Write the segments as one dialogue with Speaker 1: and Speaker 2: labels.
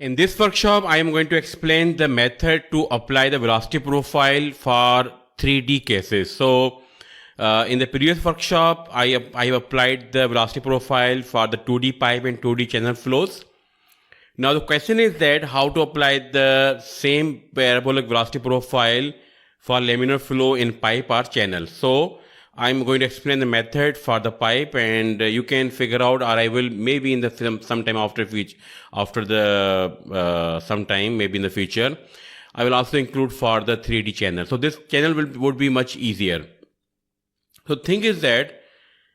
Speaker 1: In this workshop, I am going to explain the method to apply the velocity profile for 3D cases. So, in the previous workshop, I have applied the velocity profile for the 2D pipe and 2D channel flows. Now, the question is that how to apply the same parabolic velocity profile for laminar flow in pipe or channel. So, I'm going to explain the method for the pipe, and you can figure out, or I will maybe in the sometime after the sometime maybe in the future, I will also include for the 3D channel. So this channel would be much easier. So thing is that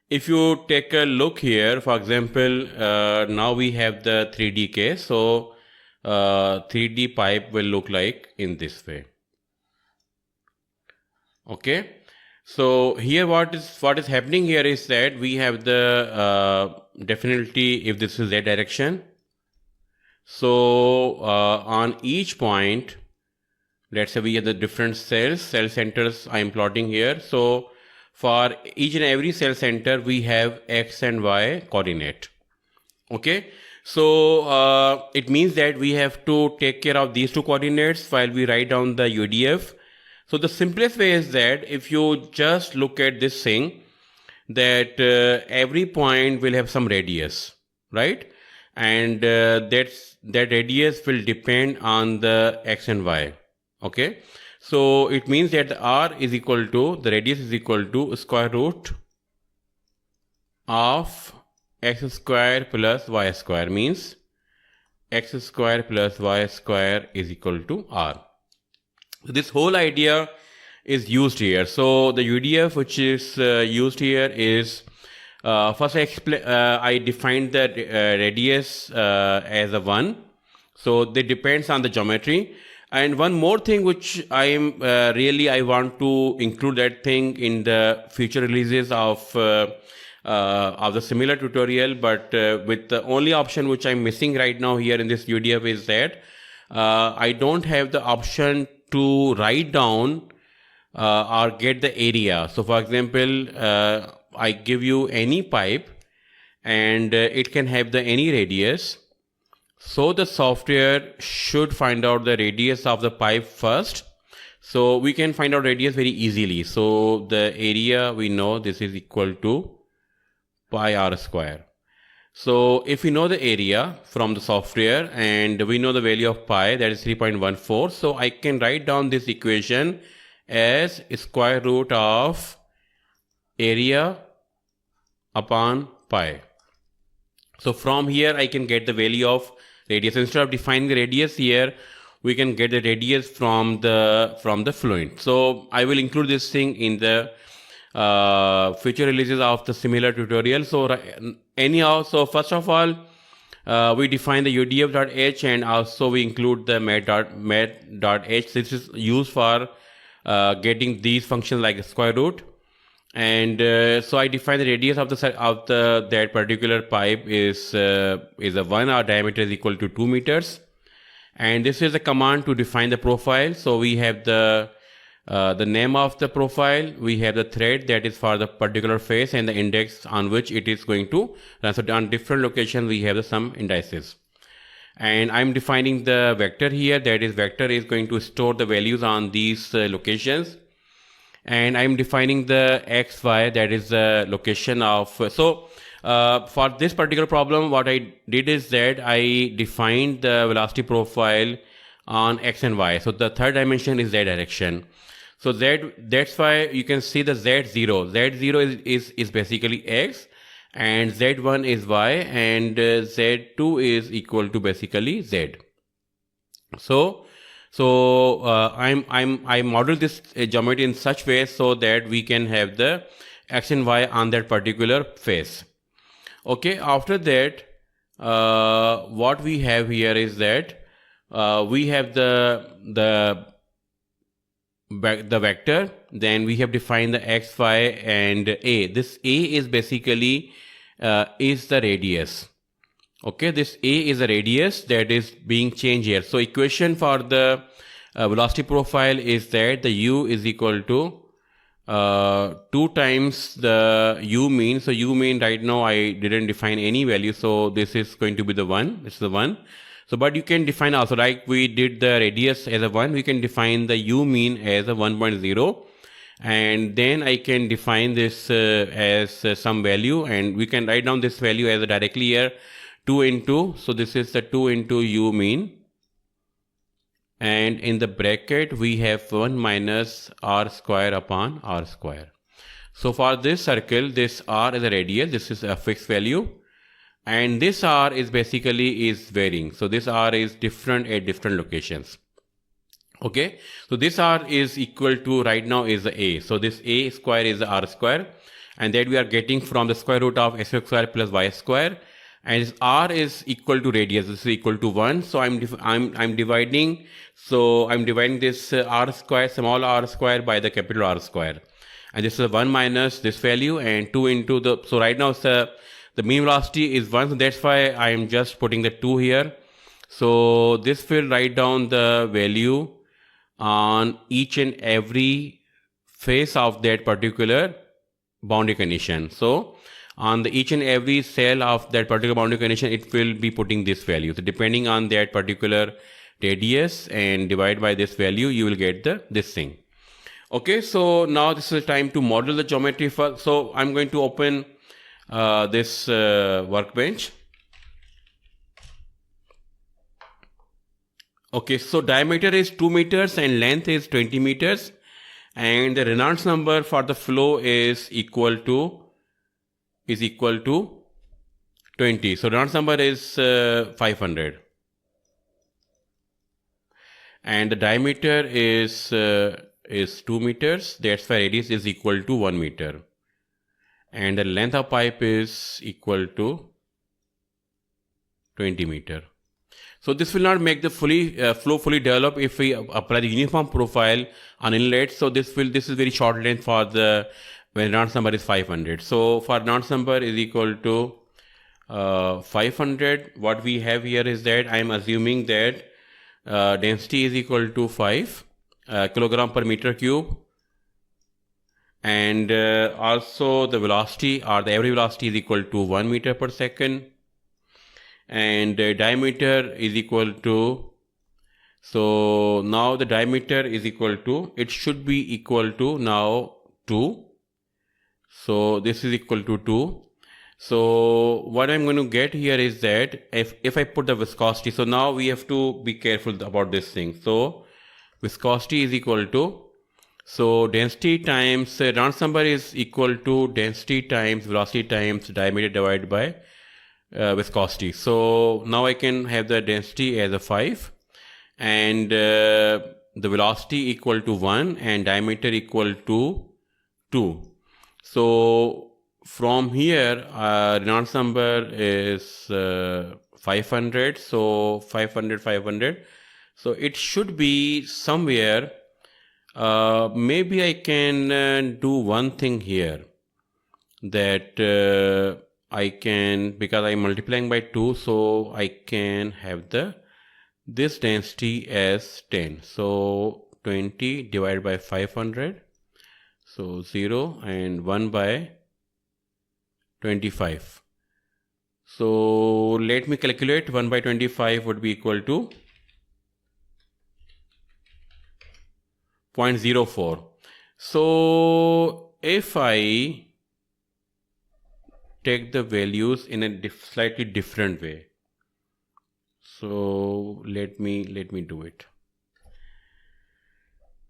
Speaker 1: if you take a look here, for example, now we have the 3D case. So 3D pipe will look like in this way. Okay. So here what is happening here is that we have the definitely if this is Z direction. So on each point, let's say we have the different cell centers I am plotting here. So for each and every cell center we have X and Y coordinate. Okay. So it means that we have to take care of these two coordinates while we write down the UDF. So the simplest way is that if you just look at this thing, that every point will have some radius, right? And that radius will depend on the X and Y. Okay. So it means that R is equal to, the radius is equal to square root of X square plus Y square, means X square plus Y square is equal to R. This whole idea is used here. So the UDF which is used here is first I defined the radius as a 1. So that depends on the geometry. And one more thing which I am I want to include that thing in the future releases of the similar tutorial, but with the only option which I'm missing right now here in this UDF is that I don't have the option to write down or get the area. So for example, I give you any pipe and it can have the any radius. So the software should find out the radius of the pipe first. So we can find out radius very easily. So the area, we know this is equal to pi r square. So if we know the area from the software and we know the value of pi, that is 3.14. So I can write down this equation as square root of area upon pi. So from here I can get the value of radius. Instead of defining the radius here, we can get the radius from the Fluent. So I will include this thing in the future releases of the similar tutorial. So anyhow, so first of all, we define the udf.h and also we include the math.h. This is used for getting these functions like square root. And so I define the radius of that particular pipe is a 1. Our diameter is equal to 2 meters. And this is a command to define the profile. So we have the name of the profile, we have the thread that is for the particular face and the index on which it is going to run. So on different locations we have some indices. And I'm defining the vector here, that is vector is going to store the values on these locations. And I'm defining the x, y, that is the location of, for this particular problem, what I did is that I defined the velocity profile on x and y. So the third dimension is z direction. So that's why you can see the z0. Z0 is basically x, and z1 is y, and z2 is equal to basically z. So I model this geometry in such way so that we can have the x and y on that particular face. Okay. After that, what we have here is that we have the vector, then we have defined the x, y, and a. This a is basically is the radius. Okay, this a is a radius that is being changed here. So equation for the velocity profile is that the u is equal to 2 times the u mean. So u mean right now I didn't define any value, so this is going to be the 1. This is the 1. So, but you can define also, like we did the radius as a 1, we can define the u mean as a 1.0, and then I can define this as some value, and we can write down this value as a directly here 2 into, so this is the 2 into u mean, and in the bracket we have 1 minus r square upon r square. So for this circle, this r is a radius, this is a fixed value, and this r is basically is varying. So this r is different at different locations. Okay, so this r is equal to right now is a. So this a square is r square, and that we are getting from the square root of x square plus y square, and this r is equal to radius. This is equal to 1. So I'm dividing. So I'm dividing this r square, small r square, by the capital R square, and this is 1 minus this value and 2 into the. So right now the mean velocity is 1. So that's why I am just putting the 2 here. So this will write down the value on each and every face of that particular boundary condition. So on the each and every cell of that particular boundary condition, it will be putting this value. So depending on that particular radius and divide by this value, you will get this thing. Okay, so now this is time to model the geometry first. So I'm going to open this workbench. Okay, so diameter is 2 meters and length is 20 meters, and the Reynolds number for the flow is equal to 20. So Reynolds number is 500, and the diameter is 2 meters. That's why radius is equal to 1 meter, and the length of pipe is equal to 20 meter. So this will not make the flow fully develop if we apply the uniform profile on inlet. So this is very short length for the when Reynolds number is 500. So for Reynolds number is equal to 500. What we have here is that I am assuming that density is equal to 5 kilogram per meter cube, and also the velocity or the average velocity is equal to 1 meter per second. And diameter is equal to, so now the diameter is equal to, it should be equal to now 2. So this is equal to 2. So what I'm going to get here is that if I put the viscosity, so now we have to be careful about this thing. So viscosity is equal to, so density times Reynolds number is equal to density times velocity times diameter divided by viscosity. So now I can have the density as a 5, and the velocity equal to 1 and diameter equal to 2. So from here Reynolds number is 500. So 500. So it should be somewhere. Maybe I can do one thing here, that I can, because I'm multiplying by 2, so I can have this density as 10. So 20 divided by 500, so 0, and 1 by 25. So let me calculate. 1 by 25 would be equal to 0.04. So if I take the values in a slightly different way, so let me do it.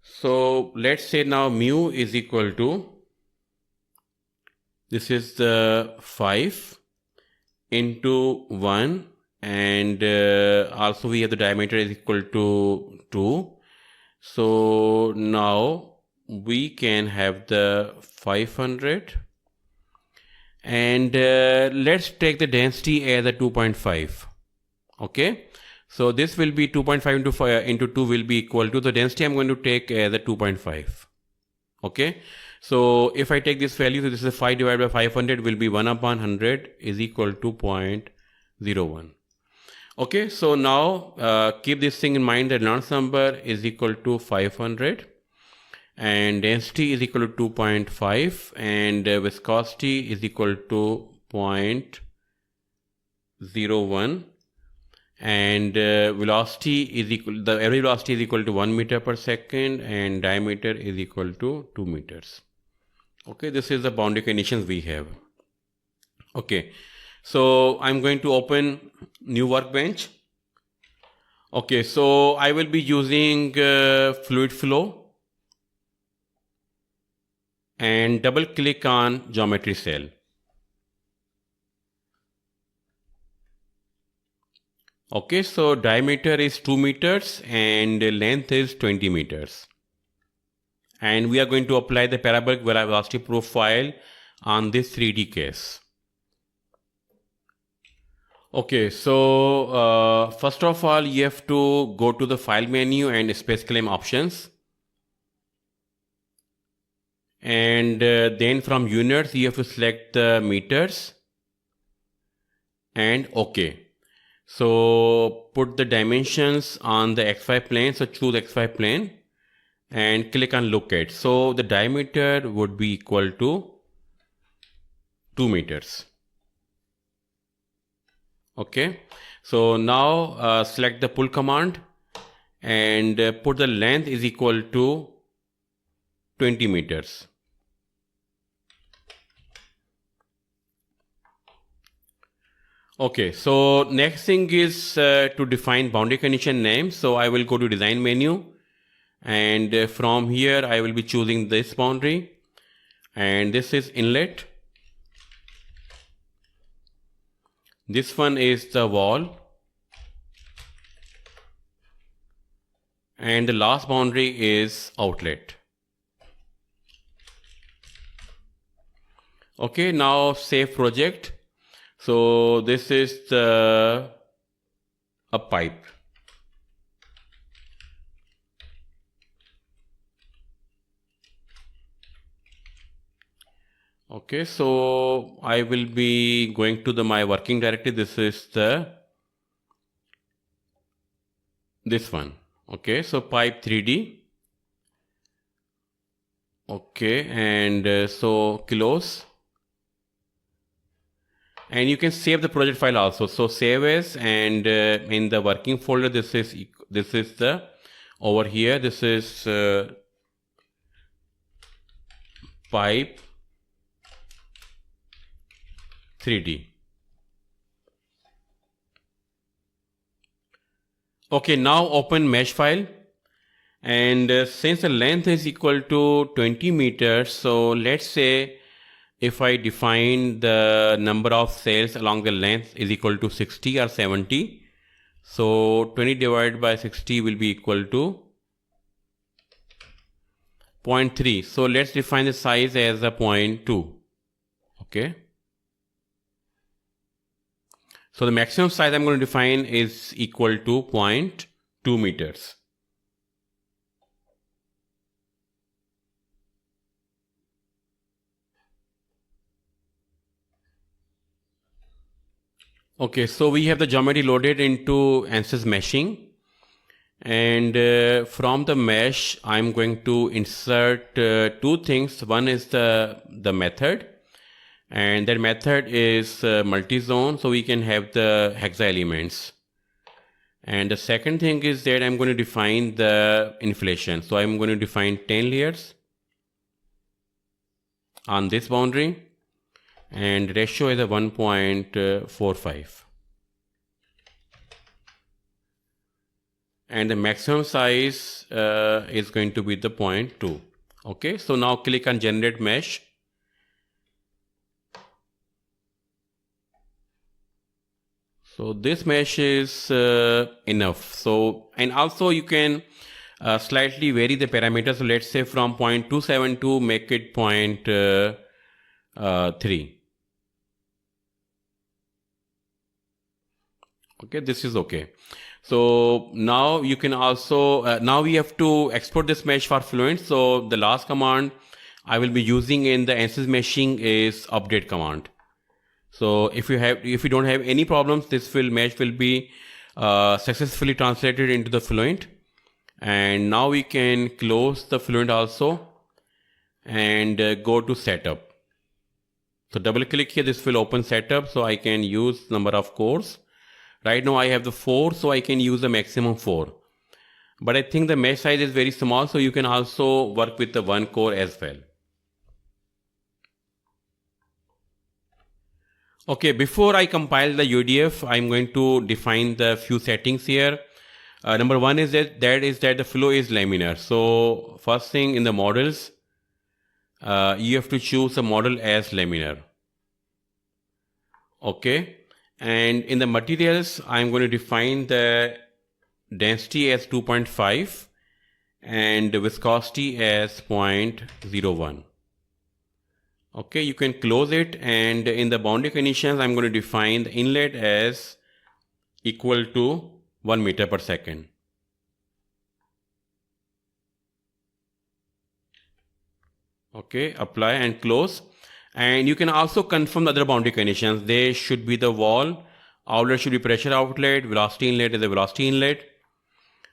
Speaker 1: So let's say now mu is equal to, this is the 5 into 1, and also we have the diameter is equal to 2. So now we can have the 500, and let's take the density as a 2.5. Okay, so this will be 2.5 into 2 will be equal to the density I'm going to take as a 2.5. Okay, so if I take this value, so this is 5 divided by 500 will be 1 upon 100 is equal to 0.01. Okay, so now keep this thing in mind, that Reynolds number is equal to 500, and density is equal to 2.5, and viscosity is equal to 0.01, and velocity is equal, the average velocity is equal to 1 meter per second, and diameter is equal to 2 meters. Okay, this is the boundary conditions we have. Okay, so I'm going to open new workbench. Okay, so I will be using fluid flow, and double click on geometry cell. Okay, so diameter is 2 meters and length is 20 meters. And we are going to apply the parabolic velocity profile on this 3D case. Okay, so first of all, you have to go to the file menu and space claim options. And then from units, you have to select the meters and OK. So put the dimensions on the XY plane. So choose XY plane and click on locate. So the diameter would be equal to 2 meters. Okay. So now select the pull command and put the length is equal to 20 meters. Okay, so next thing is to define boundary condition name. So I will go to design menu, and from here I will be choosing this boundary, and this is inlet. This one is the wall, and the last boundary is outlet. Okay, now save project. So this is a pipe. Okay, so I will be going to my working directory. This is this one. Okay, so pipe 3D. Okay, and so close. And you can save the project file also. So save as, and in the working folder, this is the over here. This is pipe 3D. Okay, now open mesh file, and since the length is equal to 20 meters, so let's say if I define the number of cells along the length is equal to 60 or 70, so 20 divided by 60 will be equal to 0.3. So let's define the size as a 0.2. Okay. So the maximum size I'm going to define is equal to 0.2 meters. Okay, so we have the geometry loaded into Ansys meshing, and from the mesh I'm going to insert two things. One is the method, and that method is multi-zone, so we can have the hexa elements. And the second thing is that I'm going to define the inflation. So I'm going to define 10 layers on this boundary, and ratio is a 1.45. And the maximum size is going to be the 0.2. Okay, so now click on generate mesh. So this mesh is enough. So, and also you can slightly vary the parameters. So let's say from 0.272 make it 0.3. Okay, this is okay. So now you can also, now we have to export this mesh for Fluent. So the last command I will be using in the Ansys meshing is update command. So if you don't have any problems, this mesh will be successfully translated into the Fluent. And now we can close the Fluent also and go to setup. So double click here, this will open setup. So I can use number of cores. Right now I have the 4, so I can use the maximum 4. But I think the mesh size is very small, so you can also work with the 1 core as well. Okay, before I compile the UDF, I'm going to define the few settings here. Number one is that the flow is laminar. So first thing in the models, you have to choose a model as laminar. Okay, and in the materials, I'm going to define the density as 2.5 and viscosity as 0.01. Okay, you can close it, and in the boundary conditions, I'm going to define the inlet as equal to 1 meter per second. Okay, apply and close. And you can also confirm the other boundary conditions. They should be the wall, outlet should be pressure outlet, velocity inlet is a velocity inlet.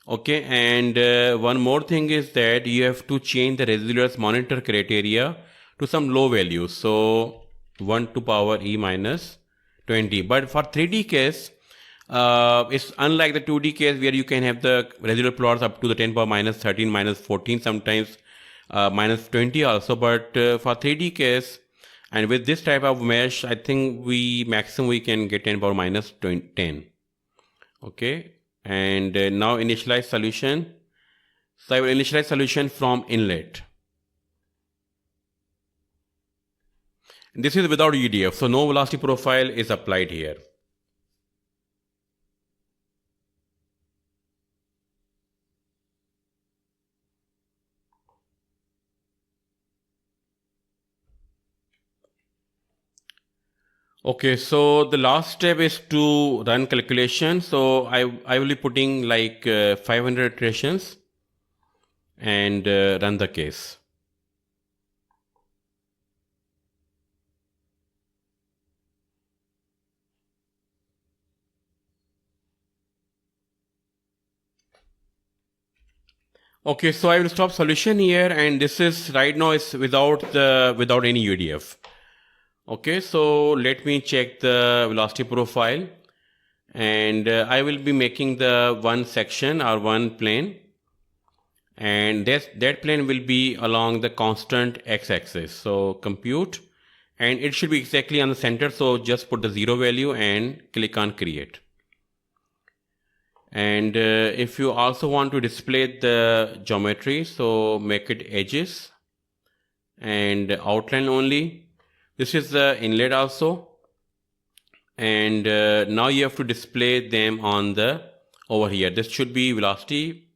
Speaker 1: Okay, and one more thing is that you have to change the residuals monitor criteria to some low values. So 1 to power e minus 20. But for 3D case, it's unlike the 2D case where you can have the residual plots up to the 10 power minus 13, minus 14, sometimes minus 20 also. But for 3D case, and with this type of mesh, I think maximum we can get 10 power minus 10. Okay, and now initialize solution. So I will initialize solution from inlet. This is without UDF, so no velocity profile is applied here. Okay, so the last step is to run calculation. So I will be putting like 500 iterations and run the case. Okay, so I will stop solution here, and this is right now is without any UDF. Okay, so let me check the velocity profile, and I will be making the one section or one plane, and that plane will be along the constant x-axis. So compute, and it should be exactly on the center, so just put the 0 value and click on create. And if you also want to display the geometry, so make it edges and outline only. This is the inlet also, and now you have to display them on the over here. This should be velocity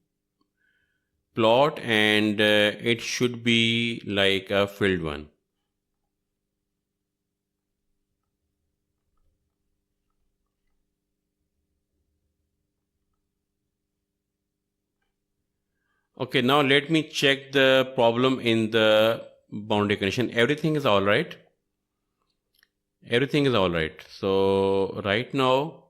Speaker 1: plot, and it should be like a filled one. Okay, now let me check the problem in the boundary condition. Everything is all right. Everything is all right. So right now,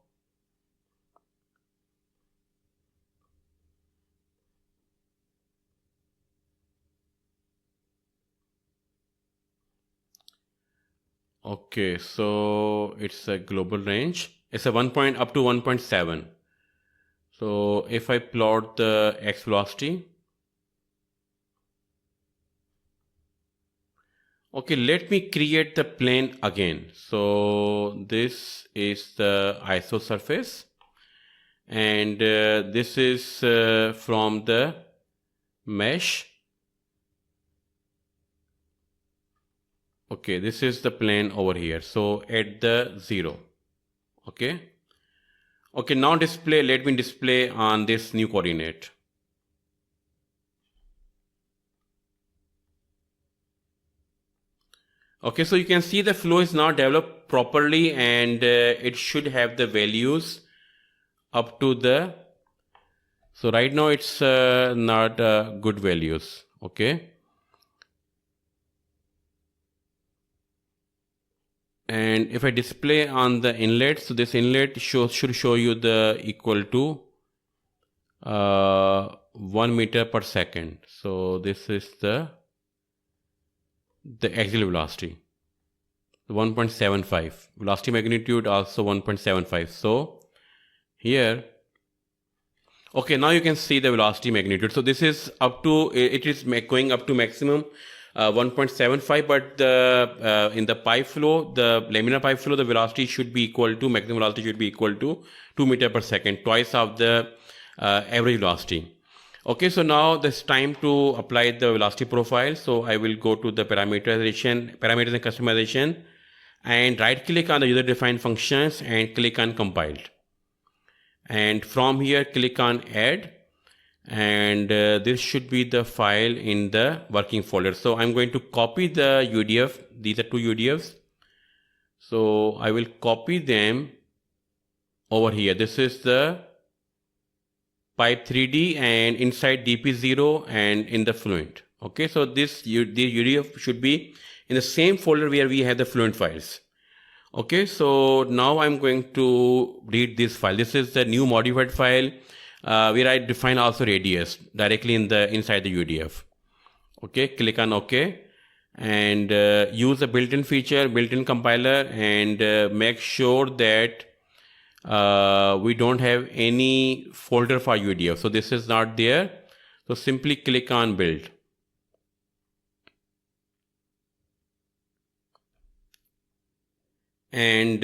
Speaker 1: okay, so it's a global range. It's a 1 point up to 1.7. So if I plot the x velocity, okay, let me create the plane again. So this is the iso surface, and this is from the mesh. Okay, this is the plane over here. So at the 0. Okay. Okay, now let me display on this new coordinate. Okay, so you can see the flow is now developed properly, and it should have the values up to the, so right now it's not good values. Okay. And if I display on the inlet, so this inlet should show you the equal to 1 meter per second. So this is the axial velocity, 1.75. Velocity magnitude also 1.75. So here. Okay, now you can see the velocity magnitude. So this is up to, it is going up to maximum 1.75, but the in the pipe flow, the laminar pipe flow, the velocity should be equal to, maximum velocity should be equal to 2 meters per second, twice of the average velocity. Okay, so now it's time to apply the velocity profile. So I will go to the parameters and customization, and right click on the user defined functions and click on compiled. And from here, click on add, and this should be the file in the working folder. So I'm going to copy the UDF. These are two UDFs. So I will copy them over here. This is the pipe 3D and inside DP0 and in the Fluent. Okay, so the UDF should be in the same folder where we have the Fluent files. Okay, so now I'm going to read this file. This is the new modified file where I define also radius directly inside the UDF. Okay, click on OK, and use the built-in feature, built-in compiler, and make sure that we don't have any folder for UDF. So this is not there. So simply click on build. And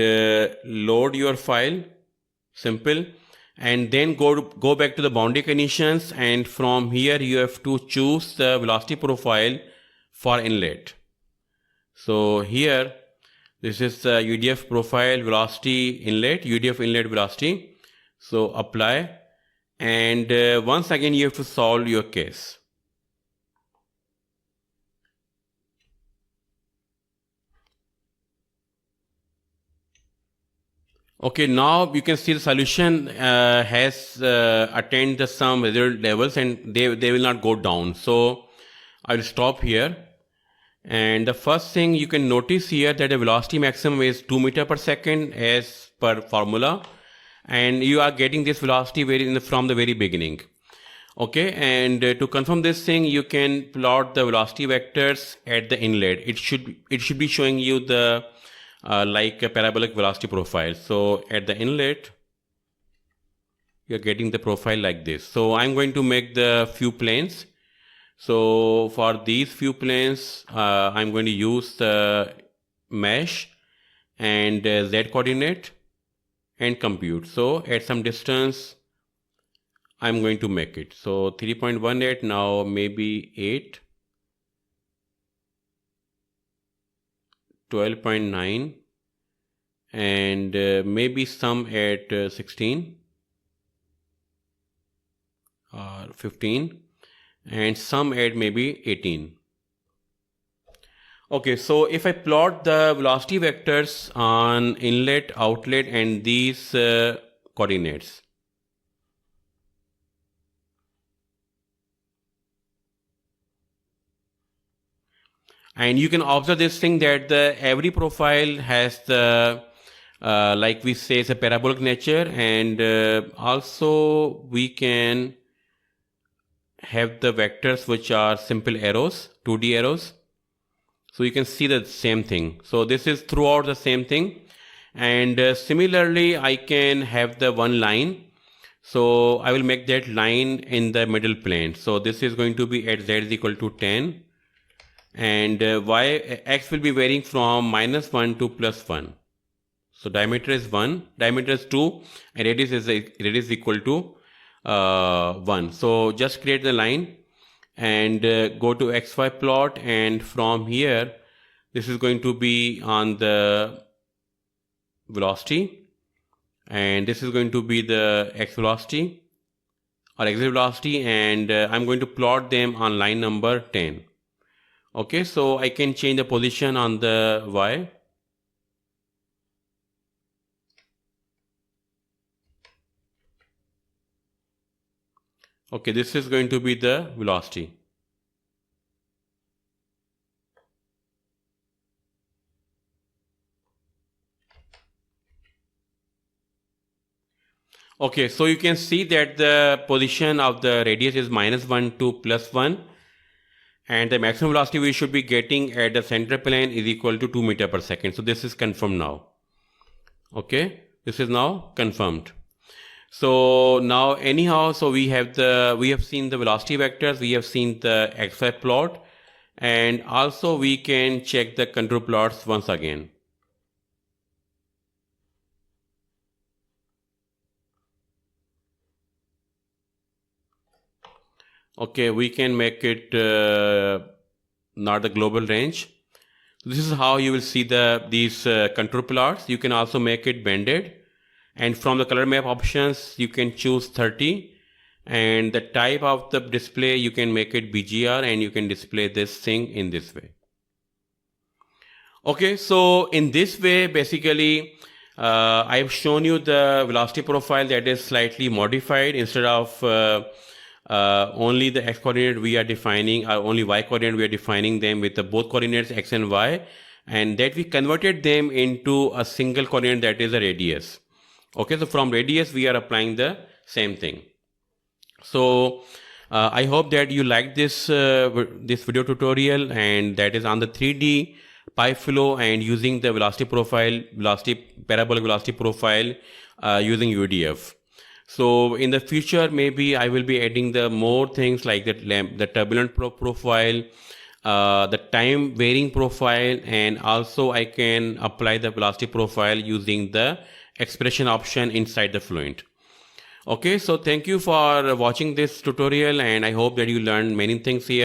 Speaker 1: load your file, simple, and then go back to the boundary conditions, and from here you have to choose the velocity profile for inlet. So here, this is the UDF profile velocity inlet, UDF inlet velocity. So apply, and once again you have to solve your case. Okay, now you can see the solution has attained the some result levels, and they will not go down. So I will stop here. And the first thing you can notice here that the velocity maximum is 2 meters per second as per formula, and you are getting this velocity from the very beginning. Okay, and to confirm this thing, you can plot the velocity vectors at the inlet. It should be showing you the like a parabolic velocity profile. So at the inlet, you're getting the profile like this. So I'm going to make the few planes. So for these few planes, I'm going to use the mesh and Z coordinate and compute. So at some distance, I'm going to make it. So 3.18, now maybe 8. 12.9, and maybe some at 16 or 15, and some at maybe 18. Okay, so if I plot the velocity vectors on inlet, outlet, and these coordinates, and you can observe this thing that every profile has the like we say, it's a parabolic nature, and also we can have the vectors which are simple arrows, 2D arrows. So you can see the same thing. So this is throughout the same thing, and similarly I can have the one line. So I will make that line in the middle plane. So this is going to be at Z is equal to 10. And x will be varying from -1 to +1. So diameter is 1, diameter is 2, and radius is equal to 1. So just create the line and go to XY plot, and from here this is going to be on the velocity, and this is going to be the x velocity or exit velocity, and I'm going to plot them on line number 10. Okay, so I can change the position on the Y. Okay, this is going to be the velocity. Okay, so you can see that the position of the radius is -1 to +1. And the maximum velocity we should be getting at the center plane is equal to 2 meters per second. So this is confirmed now. Okay, this is now confirmed. So now anyhow, so we have seen the velocity vectors, we have seen the xy plot, and also we can check the contour plots once again. Okay, we can make it not the global range. This is how you will see these contour plots. You can also make it banded, and from the color map options you can choose 30, and the type of the display you can make it BGR, and you can display this thing in this way. Okay, so in this way basically I've shown you the velocity profile that is slightly modified. Instead of only the x coordinate we are defining, or only y coordinate we are defining them with the both coordinates x and y, and that we converted them into a single coordinate, that is a radius. Okay, so from radius we are applying the same thing. So I hope that you like this video tutorial, and that is on the 3D pi flow and using the velocity parabolic velocity profile using UDF. So in the future, maybe I will be adding the more things like the turbulent profile, the time varying profile, and also I can apply the velocity profile using the expression option inside the Fluent. Okay, so thank you for watching this tutorial, and I hope that you learned many things here.